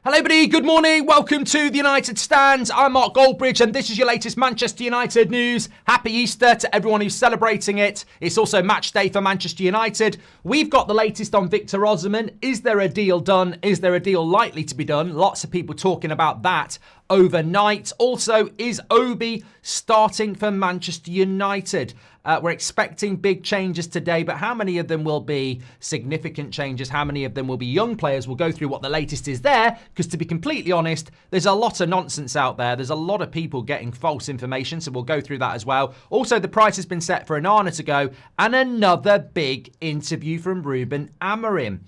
Hello everybody, good morning, welcome to the United Stands. I'm Mark Goldbridge and this is your latest Manchester United news. Happy Easter to everyone who's celebrating it. It's also match day for Manchester United. We've got the latest on Victor Osimhen. Is there a deal done? Is there a deal likely to be done? Lots of people talking about that overnight. Also, is Obi starting for Manchester United? We're expecting big changes today, but how many of them will be significant changes? How many of them will be young players? We'll go through what the latest is there, because to be completely honest, there's a lot of nonsense out there. There's a lot of people getting false information, so we'll go through that as well. Also, the price has been set for Onana to go, and another big interview from Ruben Amorim.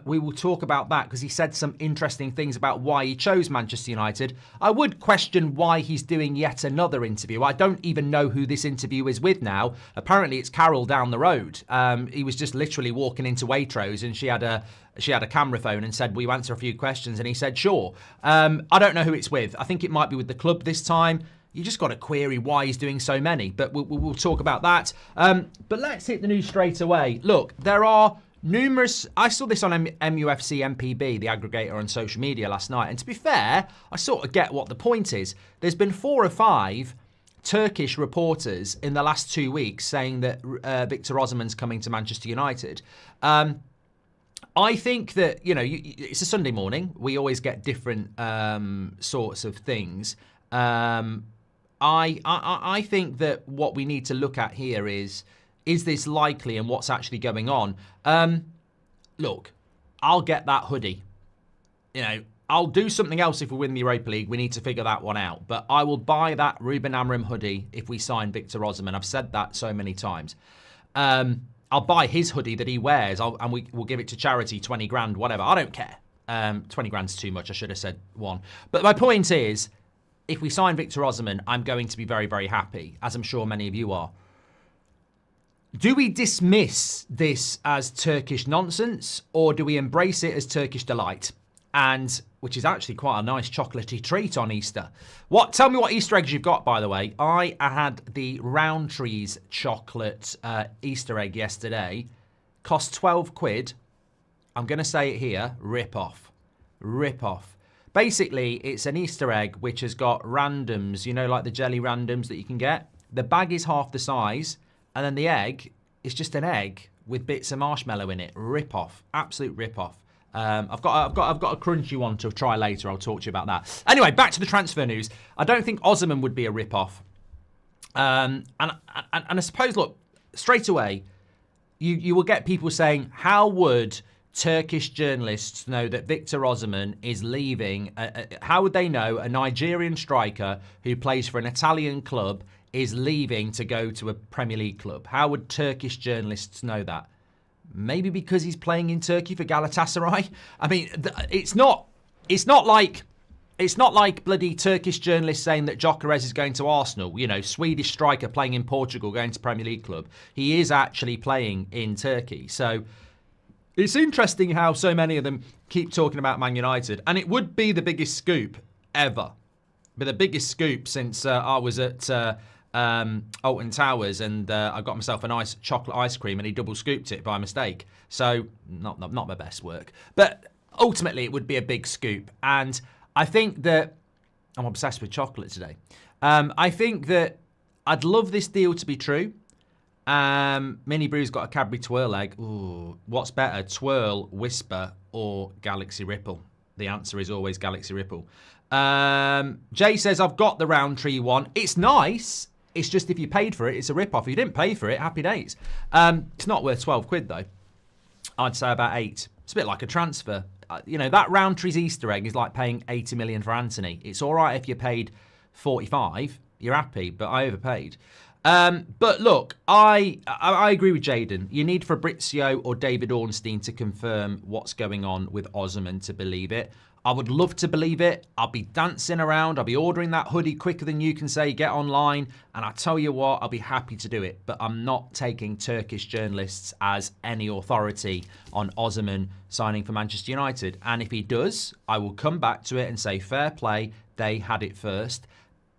We will talk about that because he said some interesting things about why he chose Manchester United. I would question why he's doing yet another interview. I don't even know who this interview is with now. Apparently it's Carol down the road. He was just literally walking into Waitrose and she had a camera phone and said, will you answer a few questions? And he said, sure. I don't know who it's with. I think it might be with the club this time. You just got to query why he's doing so many, but we'll talk about that. But let's hit the news straight away. Look, there are numerous. I saw this on MUFC MPB, the aggregator on social media last night. And to be fair, I sort of get what the point is. There's been 4 or 5 Turkish reporters in the last 2 weeks saying that Victor Osimhen's coming to Manchester United. I think that, it's a Sunday morning. We always get different sorts of things. I think that what we need to look at here is this likely and what's actually going on? Look, I'll get that hoodie. I'll do something else if we win the Europa League. We need to figure that one out. But I will buy that Ruben Amorim hoodie if we sign Victor Osimhen. I've said that so many times. I'll buy his hoodie that he wears and we'll give it to charity, 20 grand, whatever. I don't care. 20 grand's too much. I should have said 1. But my point is, if we sign Victor Osimhen, I'm going to be very, very happy, as I'm sure many of you are. Do we dismiss this as Turkish nonsense or do we embrace it as Turkish delight? And which is actually quite a nice chocolatey treat on Easter. Tell me what Easter eggs you've got, by the way. I had the Rowntree's chocolate Easter egg yesterday. Cost 12 quid. I'm going to say it here. Rip off. Rip off. Basically, it's an Easter egg which has got randoms, like the jelly randoms that you can get. The bag is half the size. And then the egg is just an egg with bits of marshmallow in it. Rip off, absolute rip off. I've got a crunchy one to try later. I'll talk to you about that. Anyway, back to the transfer news. I don't think Osimhen would be a rip off. And I suppose, look, straight away, you will get people saying, how would Turkish journalists know that Victor Osimhen is leaving? How would they know a Nigerian striker who plays for an Italian club is leaving to go to a Premier League club? How would Turkish journalists know that? Maybe because he's playing in Turkey for Galatasaray. I mean, it's not like bloody Turkish journalists saying that Gyökeres is going to Arsenal. Swedish striker playing in Portugal going to Premier League club. He is actually playing in Turkey. So it's interesting how so many of them keep talking about Man United, and it would be the biggest scoop ever. But the biggest scoop since I was at Alton Towers and I got myself a nice chocolate ice cream and he double scooped it by mistake. So not my best work, but ultimately it would be a big scoop. And I think that I'm obsessed with chocolate today. I think that I'd love this deal to be true. Mini Brew's got a Cadbury Twirl egg. Ooh, what's better, Twirl, Whisper or Galaxy Ripple? The answer is always Galaxy Ripple. Jay says, I've got the Roundtree one. It's nice. It's just if you paid for it, it's a rip-off. If you didn't pay for it, happy days. It's not worth 12 quid, though. I'd say about 8. It's a bit like a transfer. That Rowntree's Easter egg is like paying 80 million for Anthony. It's all right if you paid 45. You're happy, but I overpaid. But look, I agree with Jaden. You need Fabrizio or David Ornstein to confirm what's going on with Osimhen to believe it. I would love to believe it. I'll be dancing around. I'll be ordering that hoodie quicker than you can say, get online. And I tell you what, I'll be happy to do it. But I'm not taking Turkish journalists as any authority on Osimhen signing for Manchester United. And if he does, I will come back to it and say, fair play, they had it first.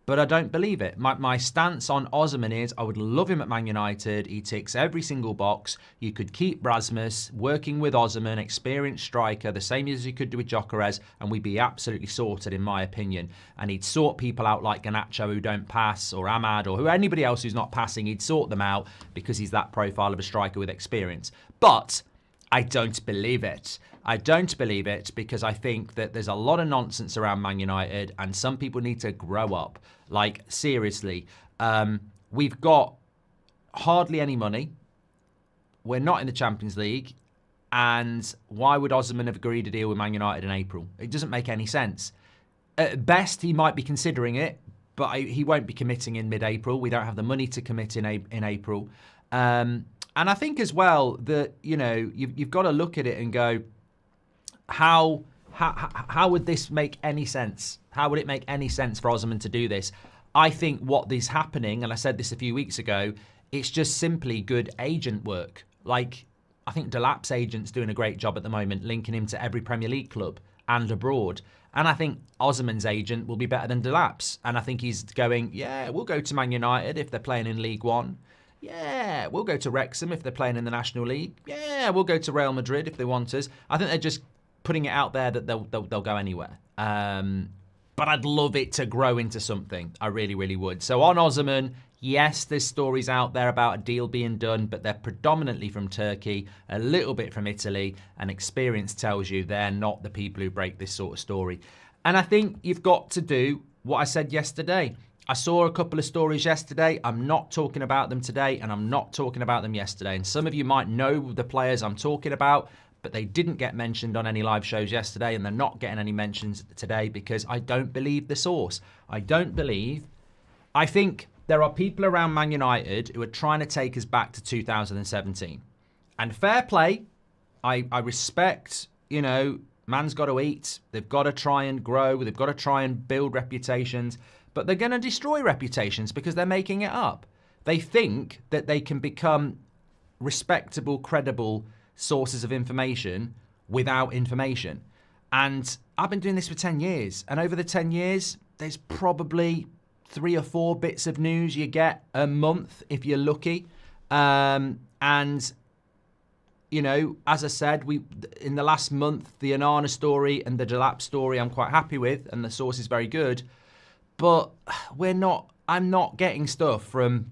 but I don't believe it. My stance on Osimhen is I would love him at Man United. He ticks every single box. You could keep Rasmus working with Osimhen, experienced striker, the same as you could do with Gyökeres, and we'd be absolutely sorted, in my opinion. And he'd sort people out like Garnacho who don't pass, or Ahmad, or anybody else who's not passing. He'd sort them out because he's that profile of a striker with experience. But I don't believe it. I don't believe it because I think that there's a lot of nonsense around Man United and some people need to grow up. Like, seriously, we've got hardly any money. We're not in the Champions League. And why would Osimhen have agreed to deal with Man United in April? It doesn't make any sense. At best, he might be considering it, but he won't be committing in mid-April. We don't have the money to commit in April. And I think as well that, you know, you've got to look at it and go, how would this make any sense? How would it make any sense for Osimhen to do this? I think what is happening, and I said this a few weeks ago, it's just simply good agent work. Like, I think Delap's agent's doing a great job at the moment, linking him to every Premier League club and abroad. And I think Osimhen's agent will be better than Delap's. And I think he's going, yeah, we'll go to Man United if they're playing in League One. Yeah, we'll go to Wrexham if they're playing in the National League. Yeah, we'll go to Real Madrid if they want us. I think they're just putting it out there that they'll go anywhere. But I'd love it to grow into something. I really, really would. So on Osimhen, yes, there's stories out there about a deal being done, but they're predominantly from Turkey, a little bit from Italy, and experience tells you they're not the people who break this sort of story. And I think you've got to do what I said yesterday. I saw a couple of stories yesterday. I'm not talking about them today, and I'm not talking about them yesterday. And some of you might know the players I'm talking about, but they didn't get mentioned on any live shows yesterday, and they're not getting any mentions today because I don't believe the source. I think there are people around Man United who are trying to take us back to 2017. And fair play, I respect, you know, man's got to eat. They've got to try and grow. They've got to try and build reputations. But they're going to destroy reputations because they're making it up. They think that they can become respectable, credible sources of information without information. And I've been doing this for 10 years. And over the 10 years, there's probably 3 or 4 bits of news you get a month if you're lucky. And, you know, as I said, in the last month, the Onana story and the Delap story I'm quite happy with, and the source is very good. But I'm not getting stuff from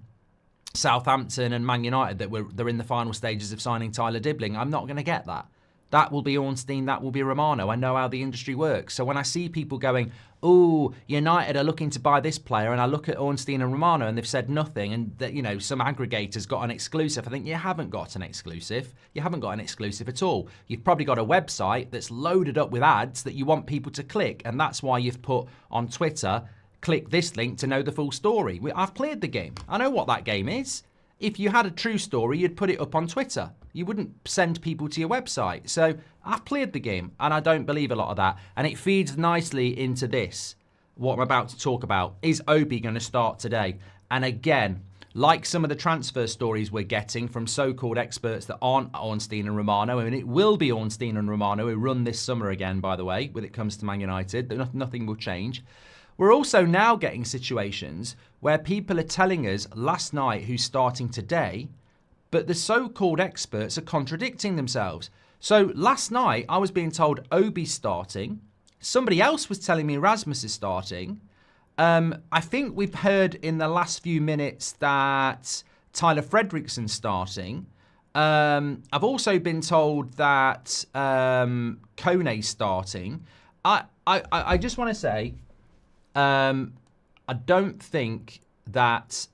Southampton and Man United that they're in the final stages of signing Tyler Dibbling. I'm not going to get that. That will be Ornstein, that will be Romano. I know how the industry works. So when I see people going, oh, United are looking to buy this player, and I look at Ornstein and Romano and they've said nothing, and that, you know, some aggregators got an exclusive, I think you haven't got an exclusive. You haven't got an exclusive at all. You've probably got a website that's loaded up with ads that you want people to click, and that's why you've put on Twitter, click this link to know the full story. I've cleared the game. I know what that game is. If you had a true story, you'd put it up on Twitter. You wouldn't send people to your website. So I've cleared the game, and I don't believe a lot of that. And it feeds nicely into this. What I'm about to talk about. Is Obi going to start today? And again, like some of the transfer stories we're getting from so-called experts that aren't Ornstein and Romano, and it will be Ornstein and Romano who run this summer again, by the way, when it comes to Man United. Nothing will change. We're also now getting situations where people are telling us last night who's starting today, but the so-called experts are contradicting themselves. So last night I was being told Obi's starting. Somebody else was telling me Rasmus is starting. I think we've heard in the last few minutes that Tyler Fredrickson's starting. I've also been told that Kone's starting. I just want to say, I don't think that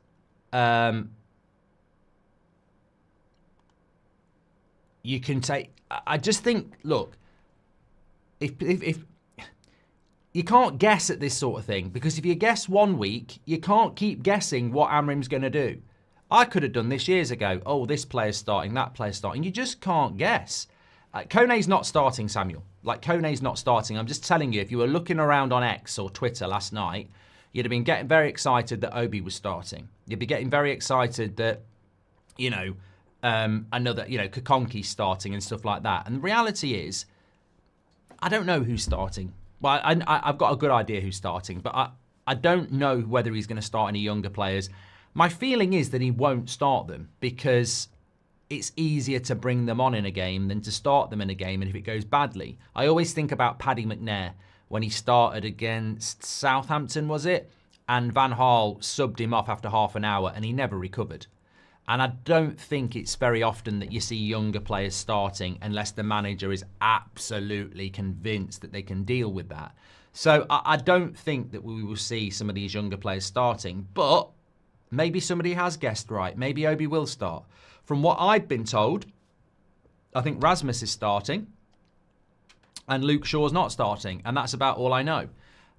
you can take. I just think, look, if you can't guess at this sort of thing, because if you guess one week, you can't keep guessing what Amorim's going to do. I could have done this years ago. Oh, this player's starting, that player's starting. You just can't guess. Kone's not starting, Samuel. Like, Kone's not starting. I'm just telling you, if you were looking around on X or Twitter last night, you'd have been getting very excited that Obi was starting. You'd be getting very excited that, you know, another, you know, Kokonki's starting and stuff like that. And the reality is, I don't know who's starting. Well, I've got a good idea who's starting, but I don't know whether he's going to start any younger players. My feeling is that he won't start them because it's easier to bring them on in a game than to start them in a game, and if it goes badly. I always think about Paddy McNair when he started against Southampton, was it? And Van Gaal subbed him off after half an hour and he never recovered. And I don't think it's very often that you see younger players starting unless the manager is absolutely convinced that they can deal with that. So I don't think that we will see some of these younger players starting, but maybe somebody has guessed right. Maybe Obi will start. From what I've been told, I think Rasmus is starting and Luke Shaw's not starting, and that's about all I know.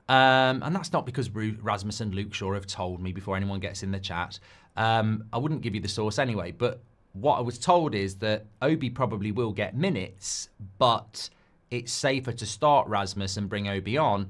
And that's not because Rasmus and Luke Shaw have told me before anyone gets in the chat. I wouldn't give you the source anyway, but what I was told is that Obi probably will get minutes, but it's safer to start Rasmus and bring Obi on,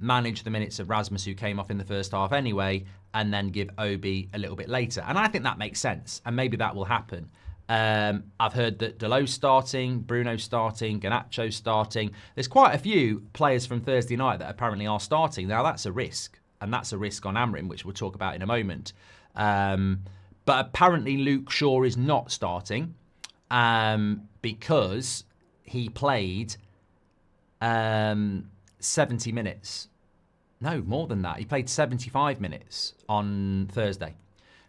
manage the minutes of Rasmus who came off in the first half anyway, and then give Obi a little bit later. And I think that makes sense, and maybe that will happen. I've heard that Delo's starting, Bruno's starting, Garnacho's starting. There's quite a few players from Thursday night that apparently are starting. Now, that's a risk, and that's a risk on Amorim, which we'll talk about in a moment. But apparently Luke Shaw is not starting because he played 70 minutes. No, more than that. He played 75 minutes on Thursday.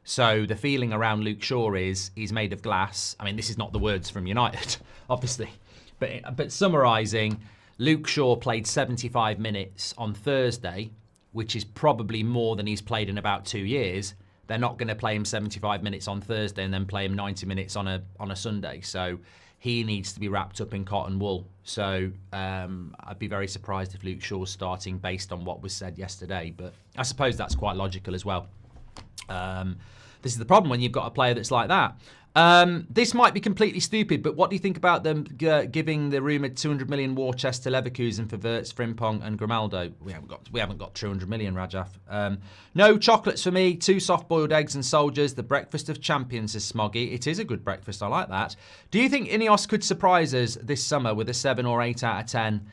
So the feeling around Luke Shaw is he's made of glass. I mean, this is not the words from United, obviously. But summarising, Luke Shaw played 75 minutes on Thursday, which is probably more than he's played in about 2 years. They're not going to play him 75 minutes on Thursday and then play him 90 minutes on a Sunday. So he needs to be wrapped up in cotton wool. So I'd be very surprised if Luke Shaw's starting based on what was said yesterday. But I suppose that's quite logical as well. This is the problem when you've got a player that's like that. This might be completely stupid, but what do you think about them giving the rumoured 200 million war chest to Leverkusen for Wirtz, Frimpong and Grimaldo? We haven't got 200 million, Rajaf. No chocolates for me, 2 soft-boiled eggs and soldiers, the breakfast of champions, says Smoggy. It is a good breakfast, I like that. Do you think Ineos could surprise us this summer with a 7 or 8 out of 10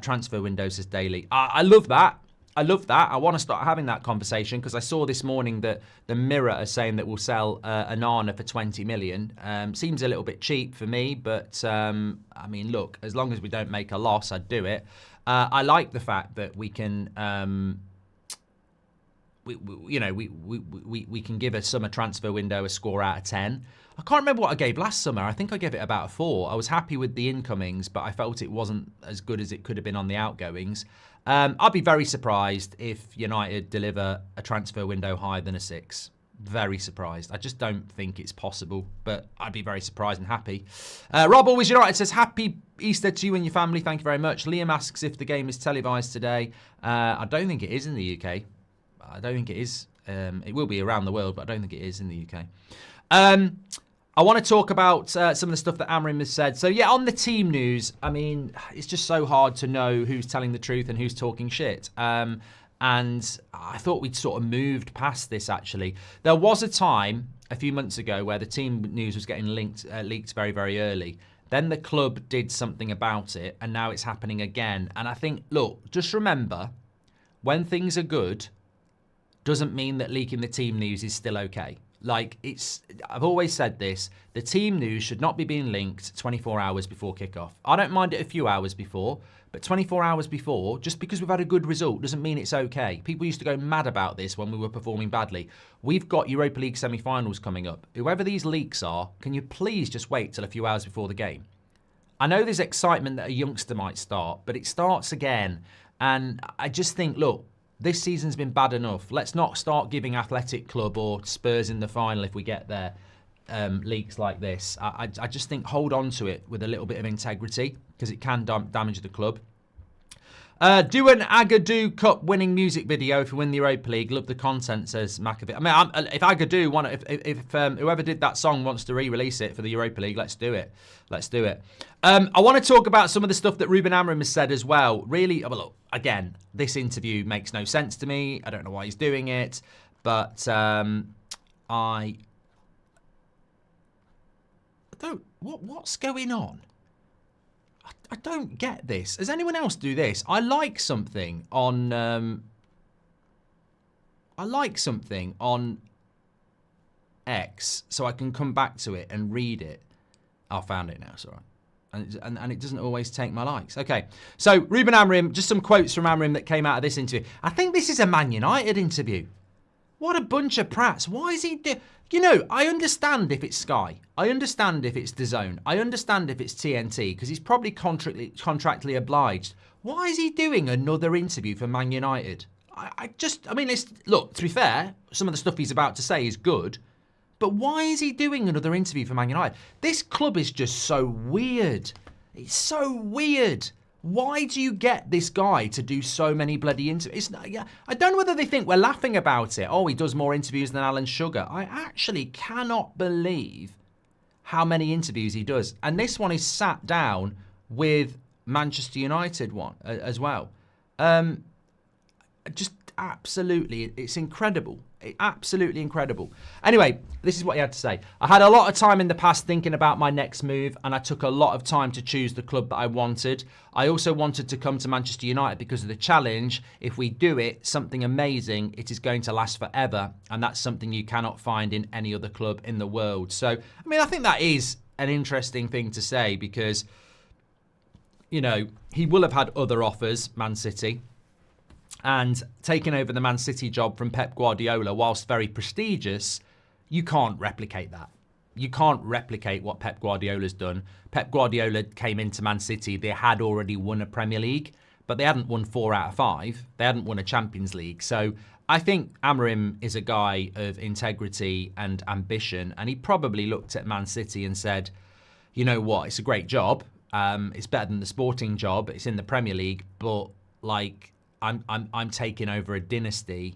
transfer window, says Daly? I love that. I love that. I want to start having that conversation because I saw this morning that the Mirror are saying that we'll sell Anana for 20 million. Seems a little bit cheap for me, but I mean, look, as long as we don't make a loss, I'd do it. I like the fact that we can, we can give a summer transfer window a score out of 10. I can't remember what I gave last summer. I think I gave it about a 4. I was happy with the incomings, but I felt it wasn't as good as it could have been on the outgoings. I'd be very surprised if United deliver a transfer window higher than a 6. Very surprised. I just don't think it's possible, but I'd be very surprised and happy. Rob Always United says, happy Easter to you and your family. Thank you very much. Liam asks if the game is televised today. I don't think it is in the UK. I don't think it is. It will be around the world, but I don't think it is in the UK. I want to talk about some of the stuff that Amorim has said. So, yeah, on the team news, I mean, it's just so hard to know who's telling the truth and who's talking shit. And I thought we'd sort of moved past this, actually. There was a time a few months ago where the team news was getting leaked very, very early. Then the club did something about it, and now it's happening again. And I think, look, just remember, when things are good, doesn't mean that leaking the team news is still okay. Like, I've always said this, the team news should not be being linked 24 hours before kickoff. I don't mind it a few hours before, but 24 hours before, just because we've had a good result doesn't mean it's okay. People used to go mad about this when we were performing badly. We've got Europa League semi-finals coming up. Whoever these leaks are, can you please just wait till a few hours before the game? I know there's excitement that a youngster might start, but it starts again. And I just think, look, this season's been bad enough. Let's not start giving Athletic Club or Spurs in the final if we get there leaks like this. I just think hold on to it with a little bit of integrity because it can damage the club. Do an Agadoo Cup winning music video if you win the Europa League. Love the content, says McAfee. I mean, if Agadoo if whoever did that song wants to re-release it for the Europa League, let's do it. Let's do it. I want to talk about some of the stuff that Ruben Amorim has said as well. Really, well, look, again, this interview makes no sense to me. I don't know why he's doing it, but I don't. What's going on? I don't get this. Does anyone else do this? I like something on I like something on X so I can come back to it and read it. I found it now, it's all right. And it doesn't always take my likes. Okay, so Ruben Amorim, just some quotes from Amorim that came out of this interview. I think this is a Man United interview. What a bunch of prats. Why is he I understand if it's Sky. I understand if it's DAZN. I understand if it's TNT, because he's probably contractually obliged. Why is he doing another interview for Man United? Look, to be fair, some of the stuff he's about to say is good, but why is he doing another interview for Man United? This club is just so weird. It's so weird. Why do you get this guy to do so many bloody interviews? I don't know whether they think we're laughing about it. Oh, he does more interviews than Alan Sugar. I actually cannot believe how many interviews he does. And this one is sat down with Manchester United one as well. Just absolutely, it's incredible. Absolutely incredible. Anyway, this is what he had to say. I had a lot of time in the past thinking about my next move, and I took a lot of time to choose the club that I wanted. I also wanted to come to Manchester United because of the challenge. If we do it, something amazing, it is going to last forever, and that's something you cannot find in any other club in the world. So, I think that is an interesting thing to say because, he will have had other offers, Man City. And taking over the Man City job from Pep Guardiola, whilst very prestigious, you can't replicate that. You can't replicate what Pep Guardiola's done. Pep Guardiola came into Man City. They had already won a Premier League, but they hadn't won 4 out of 5. They hadn't won a Champions League. So I think Amorim is a guy of integrity and ambition. And he probably looked at Man City and said, you know what, it's a great job. It's better than the Sporting job. It's in the Premier League, but I'm taking over a dynasty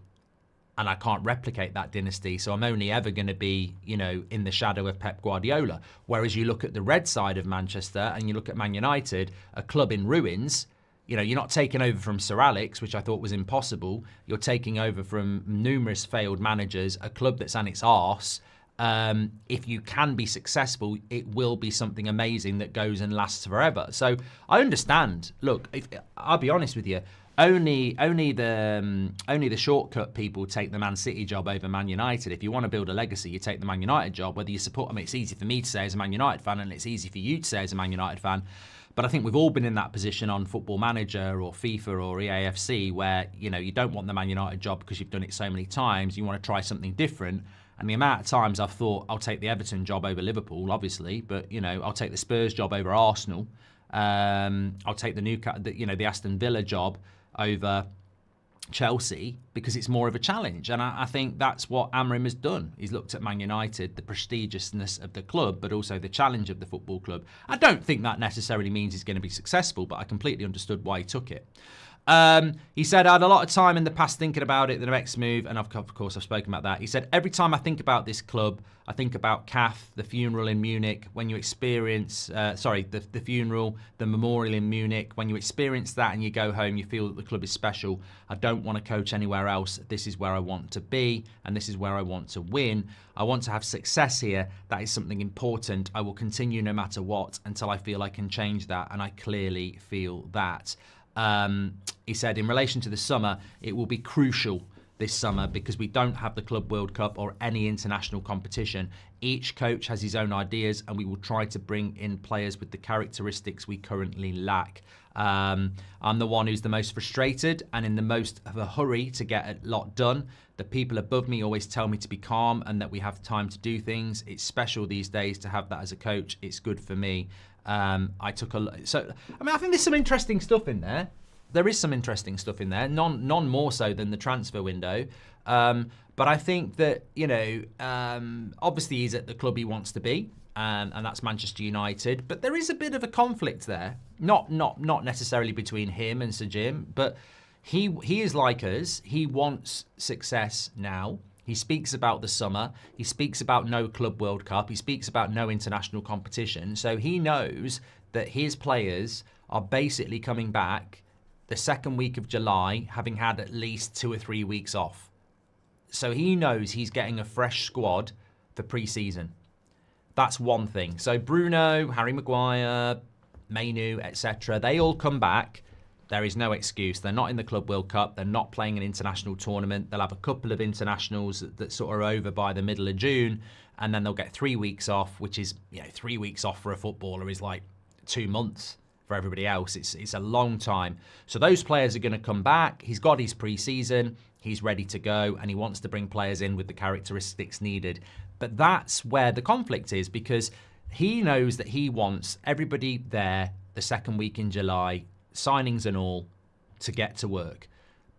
and I can't replicate that dynasty. So I'm only ever going to be, in the shadow of Pep Guardiola. Whereas you look at the red side of Manchester and you look at Man United, a club in ruins. You're not taking over from Sir Alex, which I thought was impossible. You're taking over from numerous failed managers, a club that's on its arse. If you can be successful, it will be something amazing that goes and lasts forever. So I understand. Look, I'll be honest with you. Only the shortcut people take the Man City job over Man United. If you want to build a legacy, you take the Man United job. Whether you support them, it's easy for me to say as a Man United fan, and it's easy for you to say as a Man United fan. But I think we've all been in that position on Football Manager or FIFA or EAFC where, you don't want the Man United job because you've done it so many times. You want to try something different. And the amount of times I've thought, I'll take the Everton job over Liverpool, obviously, but, I'll take the Spurs job over Arsenal. I'll take the Aston Villa job over Chelsea because it's more of a challenge. And I think that's what Amorim has done. He's looked at Man United, the prestigiousness of the club, but also the challenge of the football club. I don't think that necessarily means he's going to be successful, but I completely understood why he took it. He said, I had a lot of time in the past thinking about it, the next move, and of course I've spoken about that. He said, every time I think about this club, I think about CAF, the funeral in Munich, when you experience, the funeral, the memorial in Munich, when you experience that and you go home, you feel that the club is special. I don't want to coach anywhere else. This is where I want to be, and this is where I want to win. I want to have success here. That is something important. I will continue no matter what until I feel I can change that, and I clearly feel that. He said, in relation to the summer, it will be crucial this summer because we don't have the Club World Cup or any international competition. Each coach has his own ideas and we will try to bring in players with the characteristics we currently lack. I'm the one who's the most frustrated and in the most of a hurry to get a lot done. The people above me always tell me to be calm and that we have time to do things. It's special these days to have that as a coach. It's good for me. I think there's some interesting stuff in there. There is some interesting stuff in there, none more so than the transfer window. But I think that, obviously he's at the club he wants to be, and that's Manchester United. But there is a bit of a conflict there, not necessarily between him and Sir Jim, but he is like us. He wants success now. He speaks about the summer. He speaks about no Club World Cup. He speaks about no international competition. So he knows that his players are basically coming back the second week of July, having had at least 2 or 3 weeks off. So he knows he's getting a fresh squad for pre-season. That's one thing. So Bruno, Harry Maguire, Mainu, etc., they all come back There is no excuse. They're not in the Club World Cup. They're not playing an international tournament. They'll have a couple of internationals that sort of are over by the middle of June, and then they'll get 3 weeks off, which is, 3 weeks off for a footballer is like 2 months for everybody else. It's a long time. So those players are going to come back. He's got his pre-season. He's ready to go, and he wants to bring players in with the characteristics needed. But that's where the conflict is, because he knows that he wants everybody there the second week in July, signings and all, to get to work.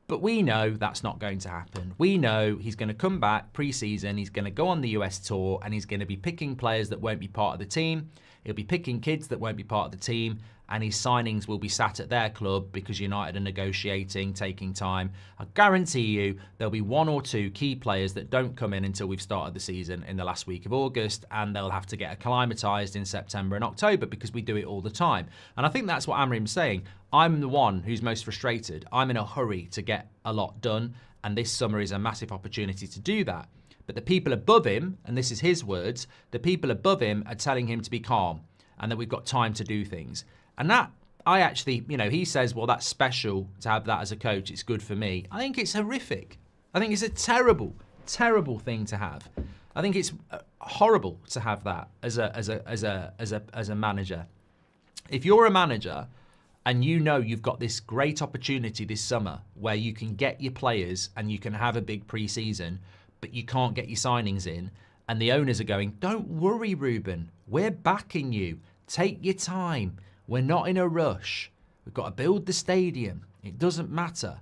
But we know that's not going to happen. We know he's going to come back pre-season, he's going to go on the US tour, and he's going to be picking players that won't be part of the team. He'll be picking kids that won't be part of the team, and his signings will be sat at their club because United are negotiating, taking time. I guarantee you there'll be 1 or 2 key players that don't come in until we've started the season in the last week of August, and they'll have to get acclimatised in September and October because we do it all the time. And I think that's what Amorim's saying. I'm the one who's most frustrated. I'm in a hurry to get a lot done, and this summer is a massive opportunity to do that. But the people above him, and this is his words, the people above him are telling him to be calm and that we've got time to do things. And that, I actually, he says, well, that's special to have that as a coach. It's good for me. I think it's horrific. I think it's a terrible, terrible thing to have. I think it's horrible to have that as a manager. If you're a manager and you know you've got this great opportunity this summer where you can get your players and you can have a big pre-season, but you can't get your signings in, and the owners are going, don't worry, Ruben, we're backing you. Take your time. We're not in a rush. We've got to build the stadium. It doesn't matter.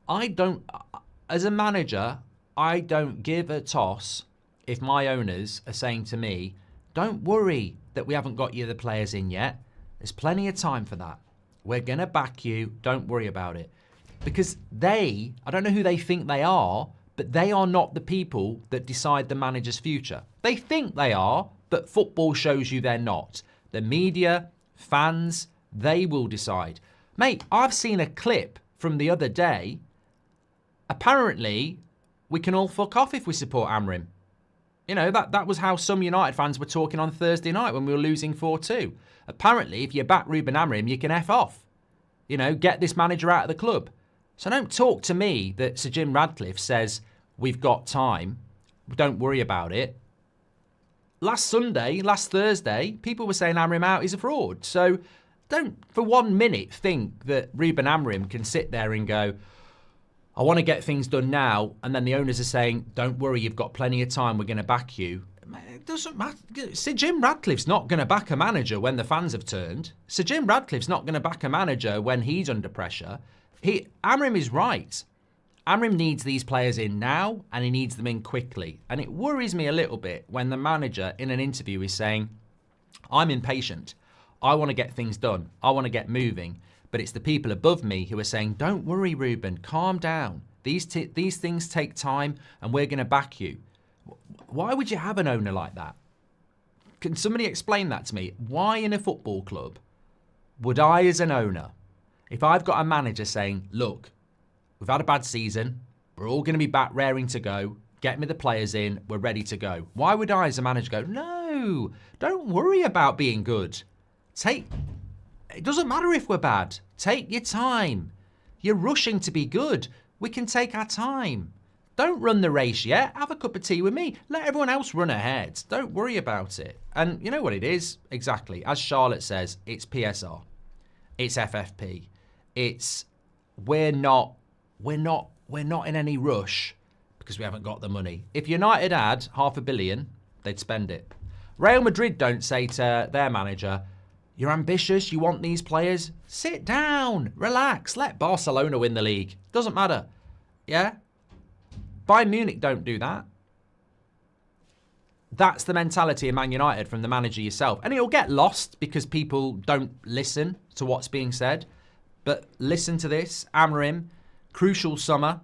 As a manager, I don't give a toss if my owners are saying to me, don't worry that we haven't got you the players in yet. There's plenty of time for that. We're going to back you. Don't worry about it. Because I don't know who they think they are, but they are not the people that decide the manager's future. They think they are, but football shows you they're not. The media, fans, they will decide. Mate, I've seen a clip from the other day. Apparently, we can all fuck off if we support Amorim. That was how some United fans were talking on Thursday night when we were losing 4-2. Apparently, if you back Ruben Amorim, you can F off. Get this manager out of the club. So don't talk to me that Sir Jim Radcliffe says, we've got time, don't worry about it. Last Thursday, people were saying Amorim out is a fraud. So don't for 1 minute think that Ruben Amorim can sit there and go, I want to get things done now, and then the owners are saying, don't worry, you've got plenty of time, we're going to back you. It doesn't matter. Sir Jim Radcliffe's not going to back a manager when the fans have turned. Sir Jim Radcliffe's not going to back a manager when he's under pressure. Amorim is right. Amorim needs these players in now, and he needs them in quickly. And it worries me a little bit when the manager in an interview is saying, I'm impatient. I want to get things done. I want to get moving. But it's the people above me who are saying, don't worry, Ruben, calm down. These things take time, and we're going to back you. Why would you have an owner like that? Can somebody explain that to me? Why in a football club would I, as an owner, if I've got a manager saying, look, we've had a bad season, we're all going to be back raring to go, get me the players in, we're ready to go. Why would I, as a manager, go, no, don't worry about being good. It doesn't matter if we're bad. Take your time. You're rushing to be good. We can take our time. Don't run the race yet. Have a cup of tea with me. Let everyone else run ahead. Don't worry about it. And you know what it is? Exactly. As Charlotte says, it's PSR. It's FFP. It's we're not in any rush because we haven't got the money. If United had $500 million, they'd spend it. Real Madrid don't say to their manager, you're ambitious, you want these players? Sit down, relax, let Barcelona win the league. Doesn't matter. Yeah? Bayern Munich don't do that. That's the mentality of Man United from the manager yourself. And it'll get lost because people don't listen to what's being said. But listen to this, Amorim, crucial summer.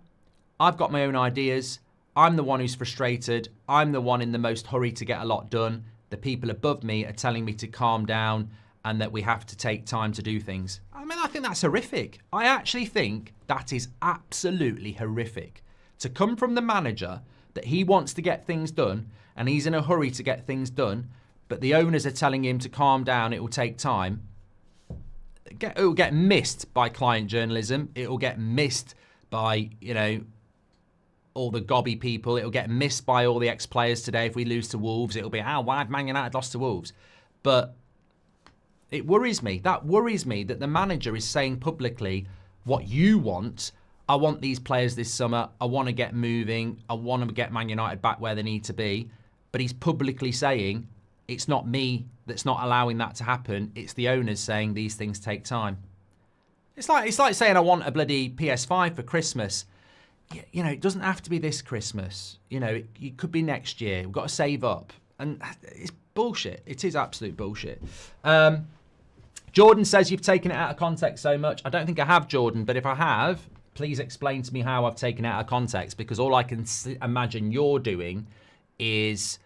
I've got my own ideas. I'm the one who's frustrated. I'm the one in the most hurry to get a lot done. The people above me are telling me to calm down and that we have to take time to do things. I mean, I think that's horrific. I actually think that is absolutely horrific. To come from the manager that he wants to get things done and he's in a hurry to get things done, but the owners are telling him to calm down, it will take time. it'll get missed by client journalism. It'll get missed by, all the gobby people. It'll get missed by all the ex-players today. If we lose to Wolves, it'll be, why have Man United lost to Wolves? But it worries me. That worries me that the manager is saying publicly what you want. I want these players this summer. I want to get moving. I want to get Man United back where they need to be. But he's publicly saying it's not me that's not allowing that to happen. It's the owners saying these things take time. It's like saying I want a bloody PS5 for Christmas. It doesn't have to be this Christmas. It could be next year. We've got to save up. And it's bullshit. It is absolute bullshit. Jordan says you've taken it out of context so much. I don't think I have, Jordan, but if I have, please explain to me how I've taken it out of context, because all I can imagine you're doing is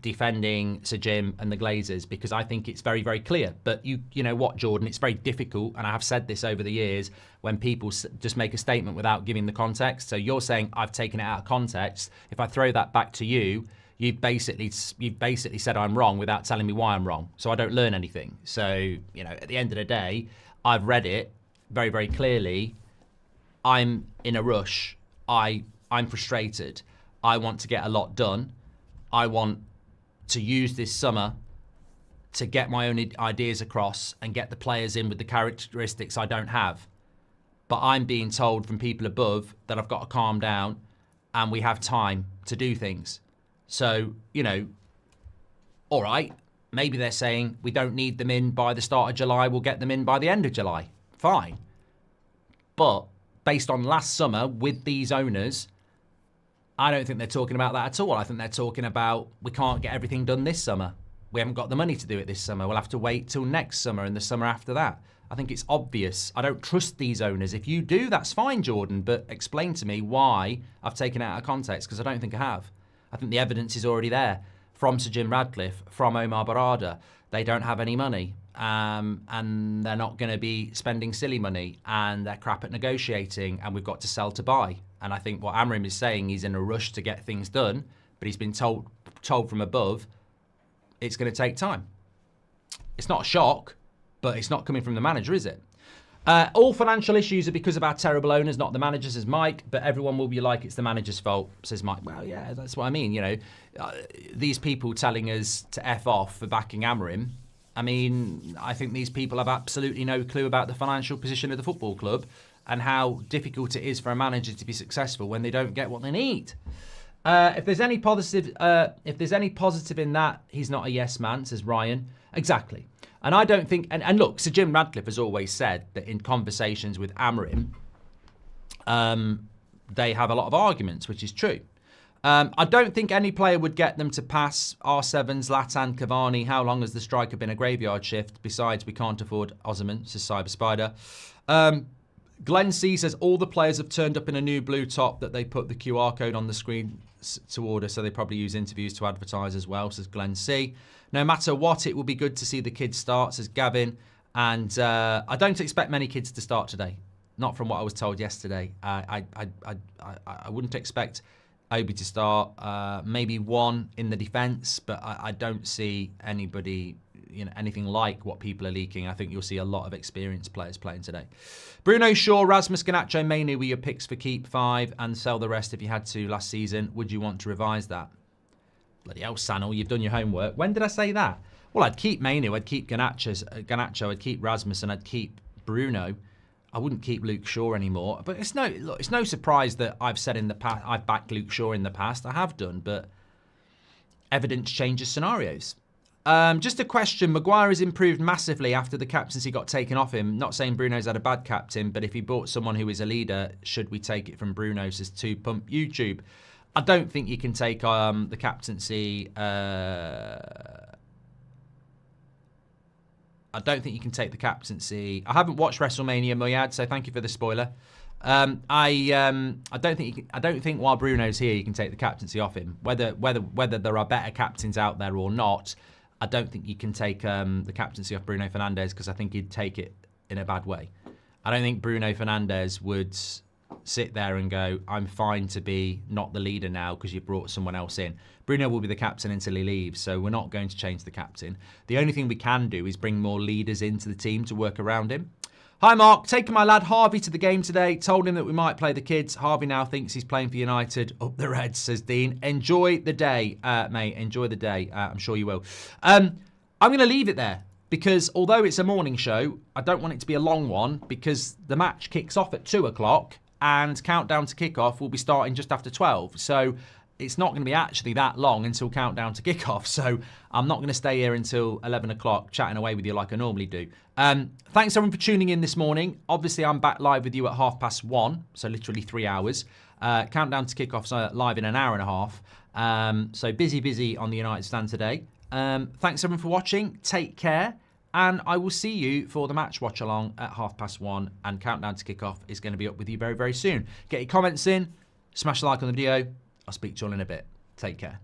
defending Sir Jim and the Glazers, because I think it's very, very clear. But you know what, Jordan, it's very difficult, and I have said this over the years, when people just make a statement without giving the context. So you're saying I've taken it out of context. If I throw that back to you, you've basically said I'm wrong without telling me why I'm wrong. So I don't learn anything. So, at the end of the day, I've read it very, very clearly. I'm in a rush. I'm frustrated. I want to get a lot done. I want to use this summer to get my own ideas across and get the players in with the characteristics I don't have. But I'm being told from people above that I've got to calm down and we have time to do things. So, all right, maybe they're saying we don't need them in by the start of July, we'll get them in by the end of July. Fine. But based on last summer with these owners, I don't think they're talking about that at all. I think they're talking about we can't get everything done this summer. We haven't got the money to do it this summer. We'll have to wait till next summer and the summer after that. I think it's obvious. I don't trust these owners. If you do, that's fine, Jordan, but explain to me why I've taken it out of context, because I don't think I have. I think the evidence is already there from Sir Jim Radcliffe, from Omar Barada. They don't have any money, and they're not going to be spending silly money, and they're crap at negotiating, and we've got to sell to buy. And I think what Amorim is saying, he's in a rush to get things done, but he's been told from above it's going to take time. It's not a shock, but it's not coming from the manager, is it? All financial issues are because of our terrible owners, not the manager, says Mike, but everyone will be like it's the manager's fault, says Mike. Well, yeah, that's what I mean. These people telling us to F off for backing Amorim, I mean, I think these people have absolutely no clue about the financial position of the football club and how difficult it is for a manager to be successful when they don't get what they need. If there's any positive in that, he's not a yes man, says Ryan. Exactly. And I don't think, and look, Sir Jim Radcliffe has always said that in conversations with Amorim, they have a lot of arguments, which is true. I don't think any player would get them to pass R7's, Zlatan, Cavani. How long has the striker been a graveyard shift? Besides, we can't afford Osimhen, says Cyber Spider. Glenn C says all the players have turned up in a new blue top that they put the QR code on the screen to order, so they probably use interviews to advertise as well, says Glenn C. No matter what, it will be good to see the kids start, says Gavin. And I don't expect many kids to start today. Not from what I was told yesterday. I wouldn't expect Obi to start. Maybe one in the defence, but I don't see anybody, anything like what people are leaking. I think you'll see a lot of experienced players playing today. Bruno Shaw, Rasmus, Garnacho, Mainoo were your picks for keep 5 and sell the rest if you had to last season. Would you want to revise that? Bloody hell, Sanel, you've done your homework. When did I say that? Well, I'd keep Mainoo, I'd keep Garnacho, I'd keep Rasmus, and I'd keep Bruno. I wouldn't keep Luke Shaw anymore. But it's no surprise that I've said in the past, I've backed Luke Shaw in the past. I have done, but evidence changes scenarios. Just a question. Maguire has improved massively after the captaincy got taken off him. Not saying Bruno's had a bad captain, but if he bought someone who is a leader, should we take it from Bruno, says 2 Pump YouTube. I don't think you can take the captaincy. I don't think you can take the captaincy. I haven't watched WrestleMania, Muyad, so thank you for the spoiler. I don't think while Bruno's here you can take the captaincy off him. Whether there are better captains out there or not, I don't think you can take the captaincy off Bruno Fernandes, because I think he'd take it in a bad way. I don't think Bruno Fernandes would sit there and go, I'm fine to be not the leader now because you brought someone else in. Bruno will be the captain until he leaves, so we're not going to change the captain. The only thing we can do is bring more leaders into the team to work around him. Hi Mark, taking my lad Harvey to the game today. Told him that we might play the kids. Harvey now thinks he's playing for United. Up the Reds, says Dean. Enjoy the day, mate. Enjoy the day. I'm sure you will. I'm going to leave it there because although it's a morning show, I don't want it to be a long one because the match kicks off at 2 o'clock and countdown to kickoff will be starting just after 12. So it's not going to be actually that long until countdown to kickoff. So I'm not going to stay here until 11 o'clock chatting away with you like I normally do. Thanks everyone for tuning in this morning. Obviously, I'm back live with you at 1:30, so literally 3 hours. Countdown to kickoff's live in an hour and a half. So busy on the United stand today. Thanks everyone for watching. Take care. And I will see you for the match watch along at 1:30. And countdown to kickoff is going to be up with you very, very soon. Get your comments in. Smash the like on the video. I'll speak to you all in a bit. Take care.